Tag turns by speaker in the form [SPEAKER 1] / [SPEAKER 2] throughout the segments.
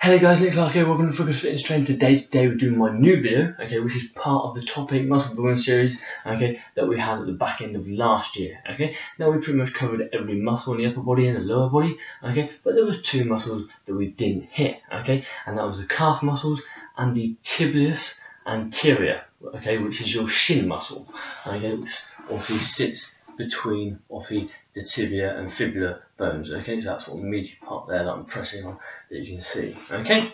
[SPEAKER 1] Hello guys, Nick Clark here, welcome to Focus Fitness Training. Today we're doing my new video, okay, which is part of the top 8 muscle building series, okay, that we had at the back end of last year, okay. Now we pretty much covered every muscle in the upper body and the lower body, okay, but there was 2 muscles that we didn't hit, okay, and that was the calf muscles and the tibialis anterior, okay, which is your shin muscle, okay, which obviously sits between obviously the tibia and fibula bones, okay, so that's what the meaty part there that I'm pressing on that you can see, okay.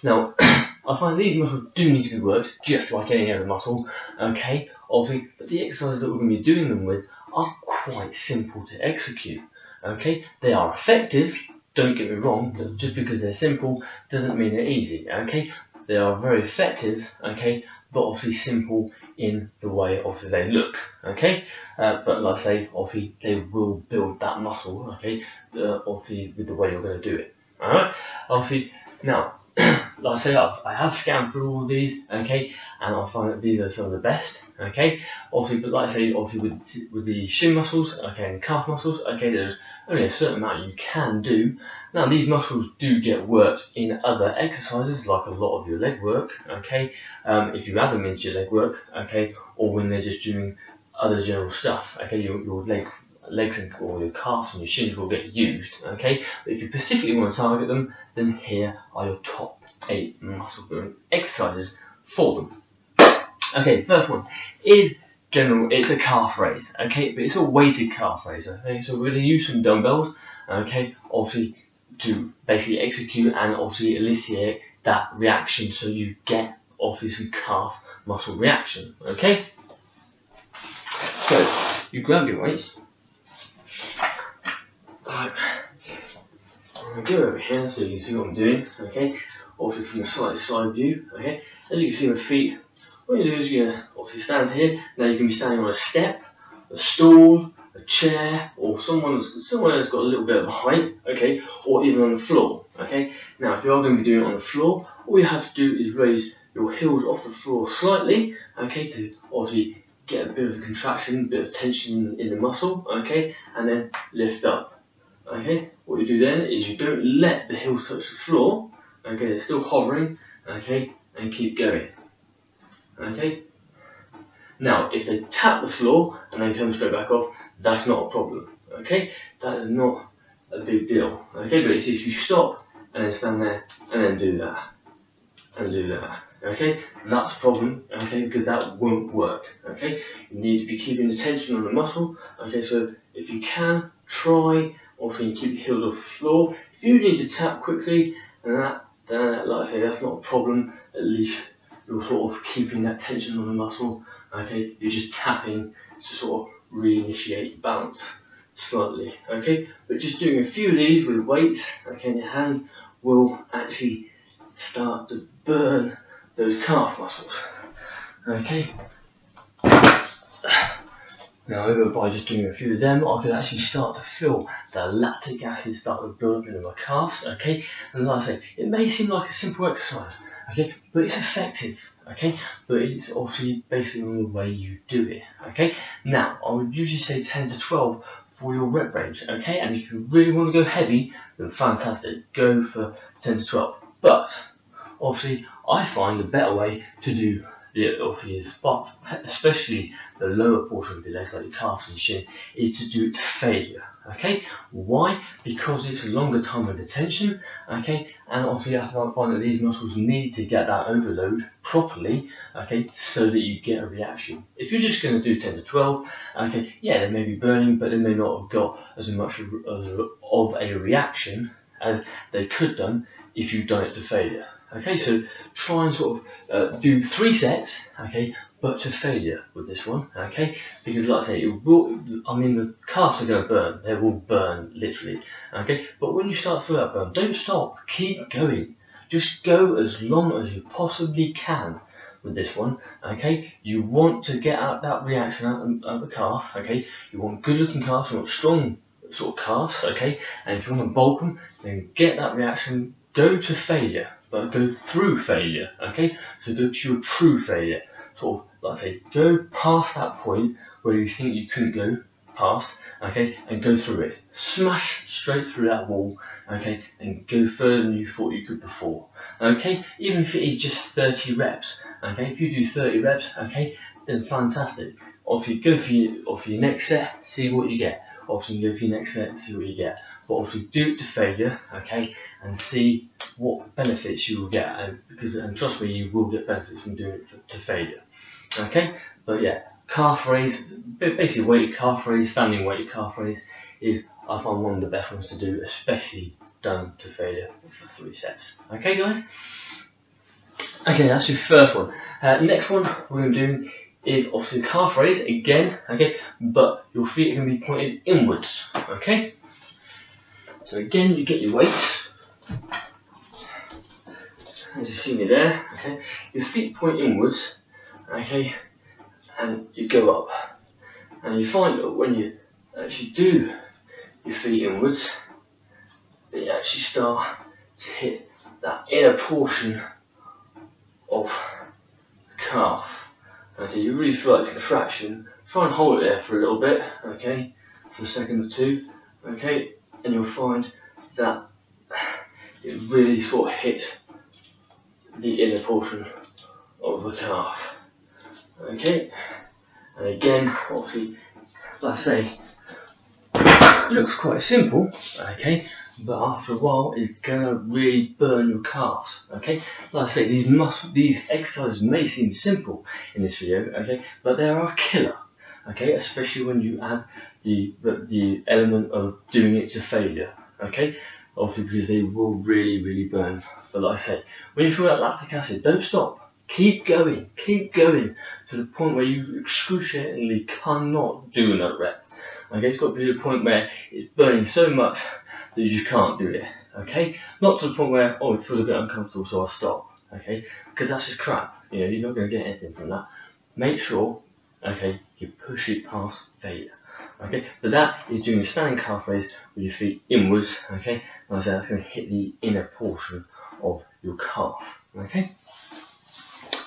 [SPEAKER 1] Now I find these muscles do need to be worked just like any other muscle, okay, obviously, but the exercises that we're going to be doing them with are quite simple to execute, okay. They are effective, don't get me wrong, but just because they're simple doesn't mean they're easy, okay. They are very effective, okay, but obviously simple in the way obviously they look, okay. But like I say, obviously they will build that muscle, okay, obviously with the way you're going to do it. Alright, obviously now, like I say, I have scanned through all of these, okay, and I find that these are some of the best, okay. Obviously, but like I say, obviously with the shin muscles, okay, and the calf muscles, okay, there's only a certain amount you can do. Now these muscles do get worked in other exercises, like a lot of your leg work, okay, if you add them into your leg work, okay, or when they're just doing other general stuff, okay, your legs and or your calves and your shins will get used, okay. But if you specifically want to target them, then here are your top 8 muscle building exercises for them. Okay, first one is general. It's a calf raise, okay, but it's a weighted calf raise. Okay, so we're going to use some dumbbells, okay, obviously to basically execute and obviously elicit that reaction, so you get obviously some calf muscle reaction. Okay, so you grab your weights. Right. I'm going to go over here so you can see what I'm doing, okay, obviously from the side view, okay. As you can see my feet, what you do is you obviously stand here. Now you can be standing on a step, a stool, a chair, or someone that's got a little bit of a height, okay, or even on the floor, okay. Now if you are going to be doing it on the floor, all you have to do is raise your heels off the floor slightly, okay, to obviously get a bit of a contraction, a bit of tension in the muscle, okay, and then lift up. Okay, what you do then is you don't let the heels touch the floor, okay, they're still hovering, okay, and keep going, okay. Now, if they tap the floor and then come straight back off, that's not a problem, okay, that is not a big deal, okay, but it's if you stop and then stand there and then do that, and do that, okay, that's a problem, okay, because that won't work, okay. You need to be keeping the tension on the muscle, okay, so if you can, try, or if you keep your heels off the floor. If you need to tap quickly, and then like I say, that's not a problem, at least you're sort of keeping that tension on the muscle, okay, you're just tapping to sort of reinitiate balance slightly, okay, but just doing a few of these with weights, okay, in your hands will actually start to burn those calf muscles, okay. Now over by just doing a few of them, I can actually start to feel the lactic acid start to build up into my calves, okay, and like I say, it may seem like a simple exercise, okay, but it's effective, okay, but it's obviously based on the way you do it, okay. Now I would usually say 10 to 12 for your rep range, okay, and if you really want to go heavy, then fantastic, go for 10 to 12, but obviously I find the better way to do obviously is, but especially the lower portion of your legs, like your calves and shin, is to do it to failure, okay. Why? Because it's a longer time of tension, okay, and obviously I find that these muscles need to get that overload properly, okay, so that you get a reaction. If you're just going to do 10 to 12, okay, yeah, they may be burning, but they may not have got as much of a reaction as they could have done if you've done it to failure. Okay, so try and sort of do 3 sets, okay, but to failure with this one, okay, because like I say, it will, I mean, the calves are going to burn, they will burn literally, okay, but when you start to feel that burn, don't stop, keep going, just go as long as you possibly can with this one, okay. You want to get out that reaction out of the calf, okay, you want good looking calves, you want strong sort of calves, okay, and if you want to bulk them, then get that reaction, go to failure, but go through failure, okay, so go to your true failure, sort of, like I say, go past that point where you think you couldn't go, past, okay, and go through it. Smash straight through that wall, okay, and go further than you thought you could before, okay, even if it is just 30 reps, okay, if you do 30 reps, okay, then fantastic. Obviously go for your next set, see what you get. Obviously go for your next set, see what you get. But obviously do it to failure, okay, and see what benefits you will get, and trust me, you will get benefits from doing it to failure, okay. But yeah, calf raise, basically weighted calf raise, standing weighted calf raise is, I find, one of the best ones to do, especially done to failure for 3 sets. Okay, guys. Okay, that's your first one. Next one we're going to do is obviously calf raise again, okay, but your feet are going to be pointed inwards, okay. So again, you get your weight, as you see me there, okay. Your feet point inwards, okay, and you go up, and you find that when you actually do your feet inwards, that you actually start to hit that inner portion of the calf. Okay, you really feel like contraction. Try and hold it there for a little bit, okay, for a second or two, okay, and you'll find that it really sort of hits the inner portion of the calf, okay. And again, obviously, like I say, it looks quite simple, okay, but after a while it's gonna really burn your calves, okay. Like I say, these exercises may seem simple in this video, okay, but they are a killer, okay, especially when you add the element of doing it to failure, okay, obviously, because they will really burn. But like I say, when you feel that lactic acid, don't stop. Keep going to the point where you excruciatingly cannot do another rep. Okay, it's got to be to the point where it's burning so much that you just can't do it. Okay, not to the point where, oh, it feels a bit uncomfortable, so I'll stop. Okay, because that's just crap. You know, you're not going to get anything from that. Make sure, okay, you push it past failure. Okay, but that is doing a standing calf raise with your feet inwards. Okay, like I said, that's going to hit the inner portion of your calf. Okay.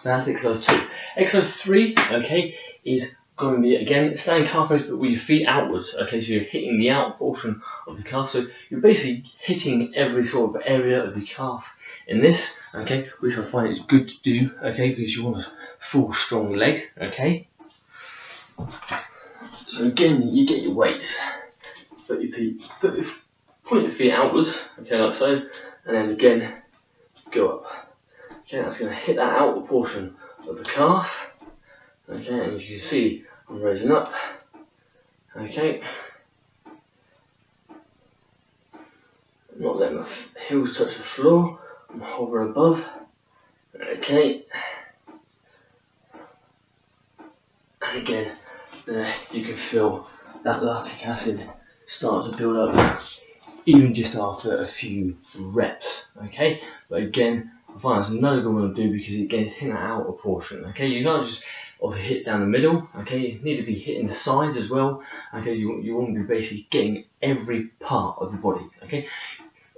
[SPEAKER 1] That's exercise 2. Exercise 3, okay, is going to be again standing calf raise, but with your feet outwards. Okay, so you're hitting the out portion of the calf. So you're basically hitting every sort of area of the calf in this. Okay, which I find is good to do. Okay, because you want a full strong leg. Okay. So again, you get your weights, point your feet outwards. Okay, like so, and then again go up. Okay, that's going to hit that outer portion of the calf. Okay, and you can see I'm raising up. Okay, not letting my heels touch the floor. I'm hovering above. Okay, and again, you can feel that lactic acid start to build up, even just after a few reps. Okay, but again, I find that's another good one to do because it gets hit that outer portion. Okay, you can't just hit down the middle. Okay, you need to be hitting the sides as well. Okay, you want to be basically getting every part of the body. Okay,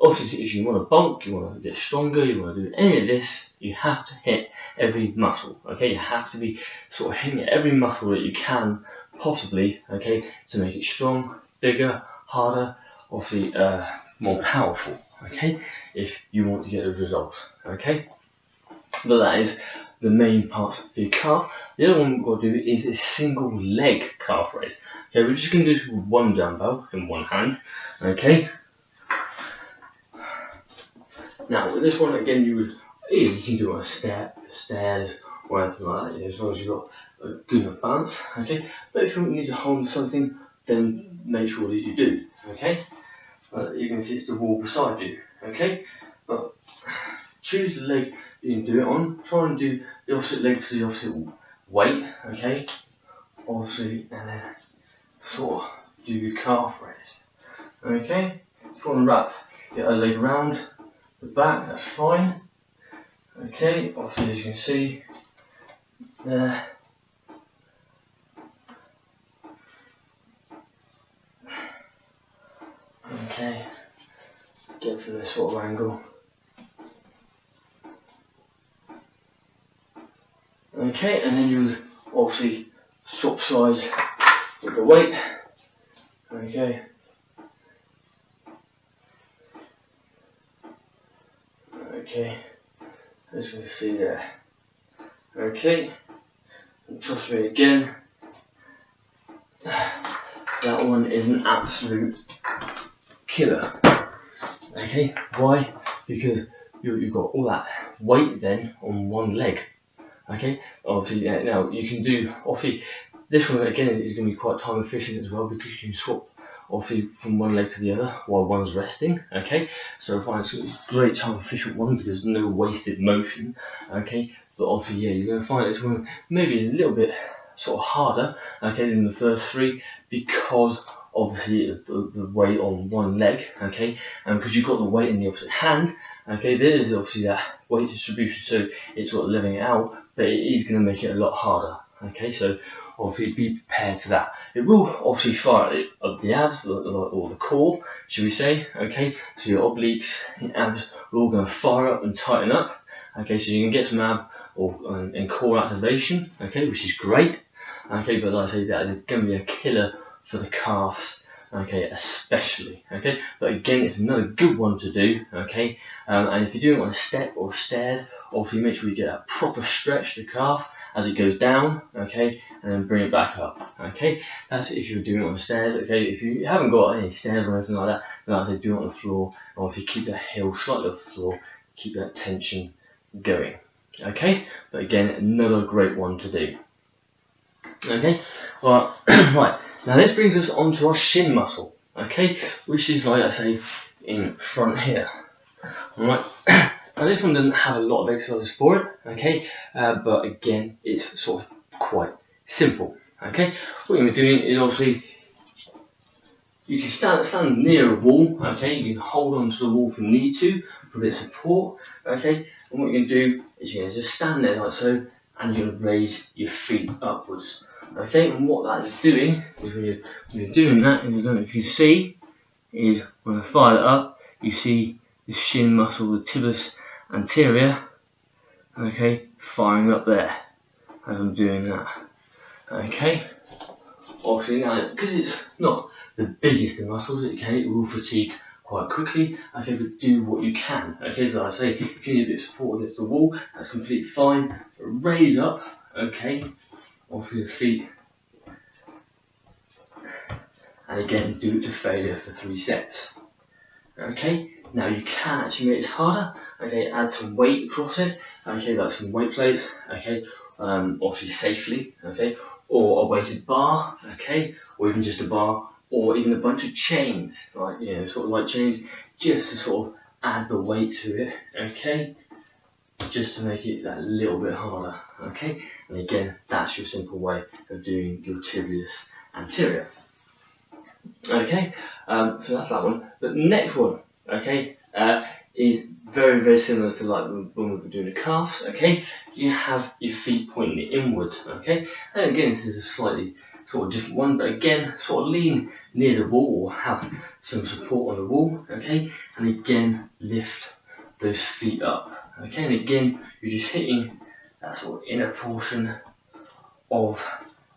[SPEAKER 1] obviously if you want to bulk, you want to get stronger, you want to do any of this, you have to hit every muscle. Okay, you have to be sort of hitting every muscle that you can possibly. Okay, to make it strong, bigger, harder, obviously more powerful. Okay, if you want to get those results. Okay, but that is the main parts for your calf. The other one we've got to do is a single leg calf raise. Okay, we're just going to do this with one dumbbell in one hand. Okay. Now with this one again, you can do it on stairs or anything like that, as long as you've got a good enough balance. Okay, but if you need to hold something, then make sure that you do. Okay, even if it's the wall beside you. Okay, but choose the leg you can do it on. Try and do the opposite leg to the opposite weight. Okay, obviously, and then sort of do your calf raise. Okay, if you want to wrap your other leg around the back, that's fine. Okay, obviously as you can see there. Okay, get from this sort of angle. Okay, and then you obviously swap sides with the weight. Okay. Okay. As you can see there. Okay. And trust me again. That one is an absolute killer. Okay. Why? Because you've got all that weight then on one leg. Okay. Obviously, now you can do. Obviously, this one again is going to be quite time efficient as well because you can swap obviously from one leg to the other while one's resting. Okay, so I find it's a great time efficient one because there's no wasted motion. Okay, but obviously yeah, you're going to find this one maybe a little bit sort of harder, okay, than the first three because obviously the weight on one leg, okay, and because you've got the weight in the opposite hand, okay, there is obviously that weight distribution, so it's sort of leveling it out, but it is going to make it a lot harder. Okay, so obviously be prepared for that. It will obviously fire up the abs or the core, should we say? Okay, so your obliques, your abs are all going to fire up and tighten up. Okay, so you can get some ab and core activation. Okay, which is great. Okay, but like I say, that is going to be a killer for the calves. Okay, especially. Okay, but again, it's another good one to do. Okay, and if you're doing it on a step or stairs, obviously make sure you get a proper stretch to the calf as it goes down, okay, and then bring it back up, okay. That's if you're doing it on the stairs, okay. If you haven't got any stairs or anything like that, then I say do it on the floor, or if you keep that heel slightly off the floor, keep that tension going, okay. But again, another great one to do, okay. Well, right, now this brings us onto our shin muscle, okay, which is like I say in front here, alright. Now this one doesn't have a lot of exercises for it, okay, but again, it's sort of quite simple, okay. What you're doing is obviously, you can stand near a wall, okay, you can hold on to the wall if you need to, for a bit of support, okay, and what you're going to do is you're going to just stand there like so, and you're going to raise your feet upwards, okay, and what that's doing is when you're doing that, and I don't know if you see, is when I fire it up, you see the shin muscle, the tibialis anterior, okay, firing up there as I'm doing that, okay. Obviously now, because it's not the biggest of muscles, okay, it will fatigue quite quickly, okay, but do what you can, okay. So like I say, if you need a bit of support against the wall, that's completely fine, but raise up, okay, off your feet, and again, do it to failure for 3 sets, okay. Now you can actually make this harder, okay, add some weight across it, okay, like some weight plates, okay, obviously safely, okay, or a weighted bar, okay, or even just a bar, or even a bunch of chains, like, you know, sort of like chains, just to sort of add the weight to it, okay, just to make it that little bit harder, okay, and again, that's your simple way of doing your tibialis anterior, okay, so that's that one. But the next one, okay, is very, very similar to like when we were doing the calves, okay. You have your feet pointing inwards, okay, and again this is a slightly sort of different one, but again sort of lean near the wall or have some support on the wall, okay, and again lift those feet up, okay, and again you're just hitting that sort of inner portion of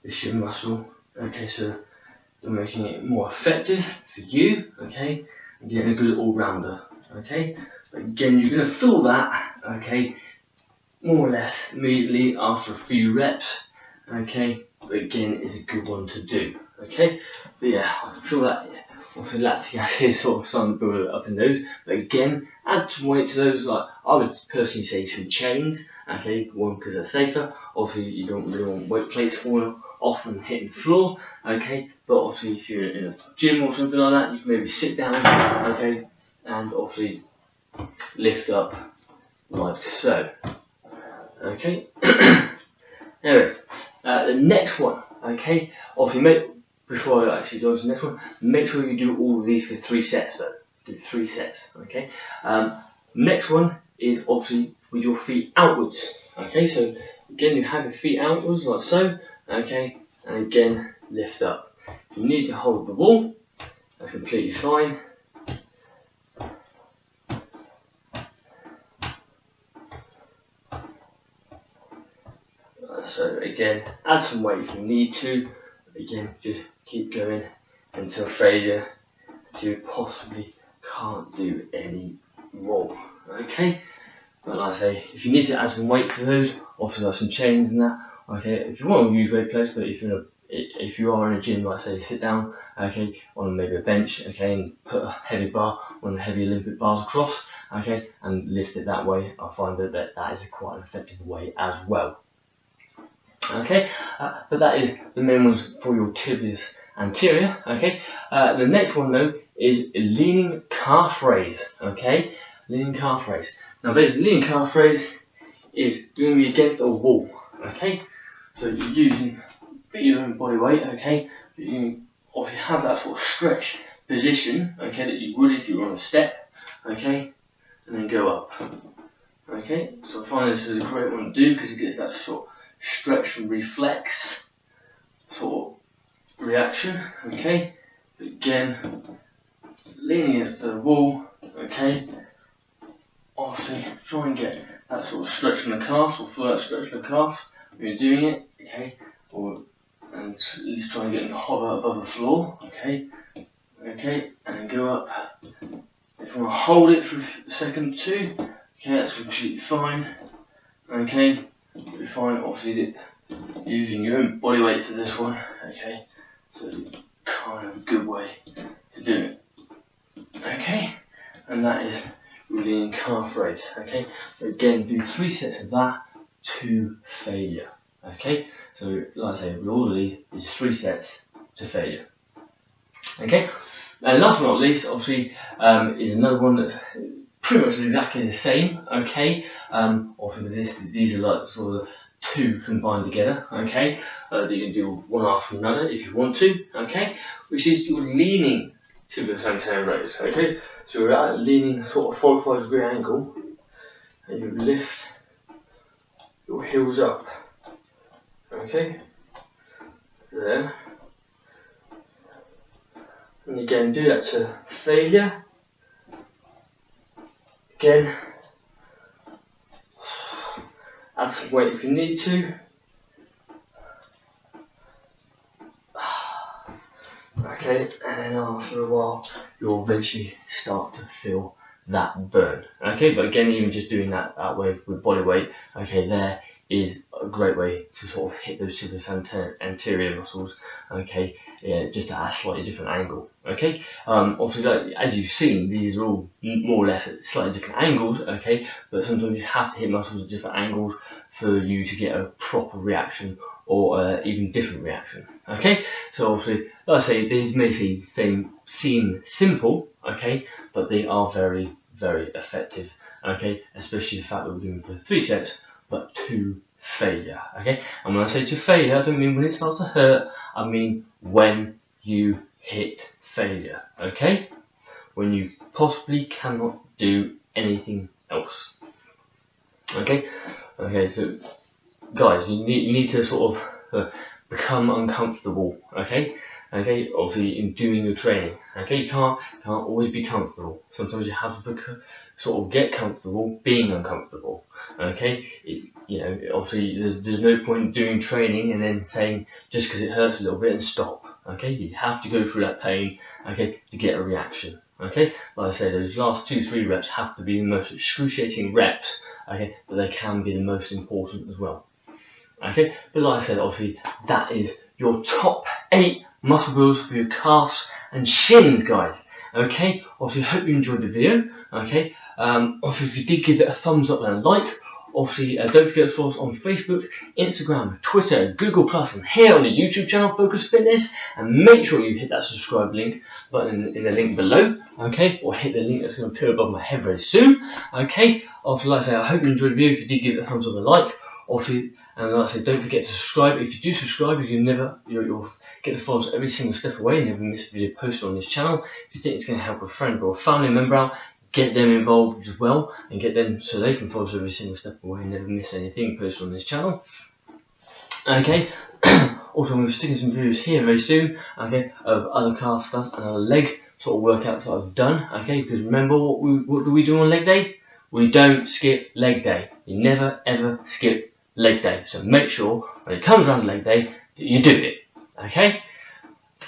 [SPEAKER 1] the shin muscle, okay, so you're making it more effective for you, okay, and getting a good all-rounder, okay. But again, you're going to feel that, okay, more or less immediately after a few reps, okay, but again, it's a good one to do, okay. But yeah, I can feel that, yeah. Also, lactic acid is sort of starting to build up in those, but again, add some weight to those, like I would personally say some chains, okay, one because they're safer, obviously you don't really want weight plates falling off and hitting the floor, okay, but obviously if you're in a gym or something like that, you can maybe sit down, okay, and obviously lift up like so, okay. Anyway, the next one, okay, obviously before I actually go to the next one, make sure you do all of these for 3 sets though, do 3 sets, okay. Next one is obviously with your feet outwards, okay, so again you have your feet outwards like so, okay, and again lift up. If you need to hold the wall, that's completely fine. So again, add some weight if you need to, but again just keep going until failure, you possibly can't do any more. Okay, but like I say, if you need to add some weight to those, obviously like some chains and that. Okay, if you want to use weight plates, but if you are in a gym, like say, sit down, okay, on maybe a bench, okay, and put a heavy bar, one of the heavy Olympic bars across, okay, and lift it that way, I find that is quite an effective way as well. Okay, but that is the main ones for your tibialis anterior. Okay, the next one though is leaning calf raise. Okay, leaning calf raise. Now, basically, leaning calf raise is going to be against a wall. Okay, so you're using your own body weight. Okay, but you obviously have that sort of stretch position. Okay, that you would if you were on a step. Okay, and then go up. Okay, so I find this is a great one to do because it gets that sort of stretch and reflex sort of reaction. Okay, but again, leaning against the wall. Okay, obviously try and get that sort of stretch in the calves, or full out stretch in the calves when you're doing it. Okay, and at least try and get them to hover above the floor. Okay, and then go up. If you want to hold it for a second or two, okay, that's completely fine. Okay, you're fine. Obviously, using your own body weight for this one. Okay, so it's kind of a good way to do it. Okay, and that is really in calf raise. Okay, so again, do 3 sets of that to failure. Okay, so like I say, with all of these, is 3 sets to failure. Okay, and last but not least, obviously, is another one that pretty much is exactly the same. Okay, obviously these are like sort of 2 combined together. Okay, that you can do one after another if you want to. Okay, which is your leaning tibialis anterior raise. Okay, so you're at a leaning sort of 45-degree angle, and you lift your heels up. Okay, there. And again, do that to failure. Again, add some weight if you need to. Okay, and then after a while, you'll eventually start to feel that burn. Okay, but again, even just doing that way with body weight, okay, there is a great way to sort of hit those tibialis anterior muscles. Okay, yeah, just at a slightly different angle. Okay, obviously, like, as you've seen, these are all more or less at slightly different angles. Okay, but sometimes you have to hit muscles at different angles for you to get a proper reaction, or even different reaction. Okay, so obviously, like I say, these may seem simple, okay, but they are very, very effective. Okay, especially the fact that we're doing for 3 sets, but to failure. Okay, and when I say to failure, I don't mean when it starts to hurt. I mean when you hit failure. Okay, when you possibly cannot do anything else. Okay, so guys, you need to sort of become uncomfortable. Okay, obviously in doing your training. Okay, you can't always be comfortable. Sometimes you have to sort of get comfortable being uncomfortable. Okay, obviously there's no point doing training and then saying just because it hurts a little bit and stop. Okay, you have to go through that pain. Okay, to get a reaction. Okay, like I say, those last 2-3 reps have to be the most excruciating reps. Okay, but they can be the most important as well. Okay, but like I said, obviously that is your top 8 muscle builds for your calves and shins, guys. Okay, obviously hope you enjoyed the video. Okay, obviously if you did, give it a thumbs up and a like. Obviously don't forget to follow us on Facebook, Instagram, Twitter, Google+, and here on the YouTube channel Focus Fitness. And make sure you hit that subscribe link button in the link below. Okay, or hit the link that's going to appear above my head very soon. Okay, obviously like I say, I hope you enjoyed the video. If you did, give it a thumbs up and a like. Obviously, and like I said, don't forget to subscribe. If you do subscribe, you'll get the files every single step away and never miss a video posted on this channel. If you think it's going to help a friend or a family member out, get them involved as well, and get them so they can follow us every single step away and never miss anything posted on this channel. Okay, also I'm going to be sticking some videos here very soon, okay, of other calf stuff and other leg sort of workouts that I've done. Okay, because remember what do we do on leg day? We don't skip leg day. You never ever skip leg day. So make sure when it comes around leg day that you do it. Okay?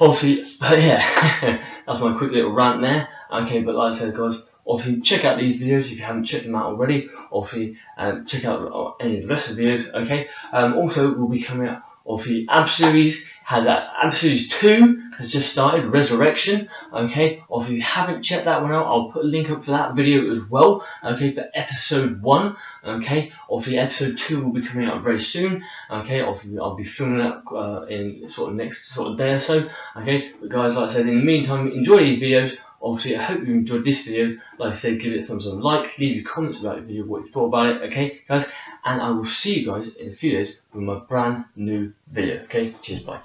[SPEAKER 1] obviously, but yeah, that's my quick little rant there. Okay, but like I said, guys, obviously check out these videos if you haven't checked them out already. Obviously, check out any of the rest of the videos. Okay, also we'll be coming out. Obviously, Ab Series has Ab Series 2 has just started, Resurrection. Okay, obviously, if you haven't checked that one out, I'll put a link up for that video as well. Okay, for episode 1. Okay, obviously, episode 2 will be coming out very soon. Okay, obviously, I'll be filming that in sort of next day or so. Okay, but guys, like I said, in the meantime, enjoy these videos. Obviously, I hope you enjoyed this video. Like I said, give it a thumbs up and like, leave your comments about the video, what you thought about it, okay, guys? And I will see you guys in a few days with my brand new video, okay? Cheers, bye.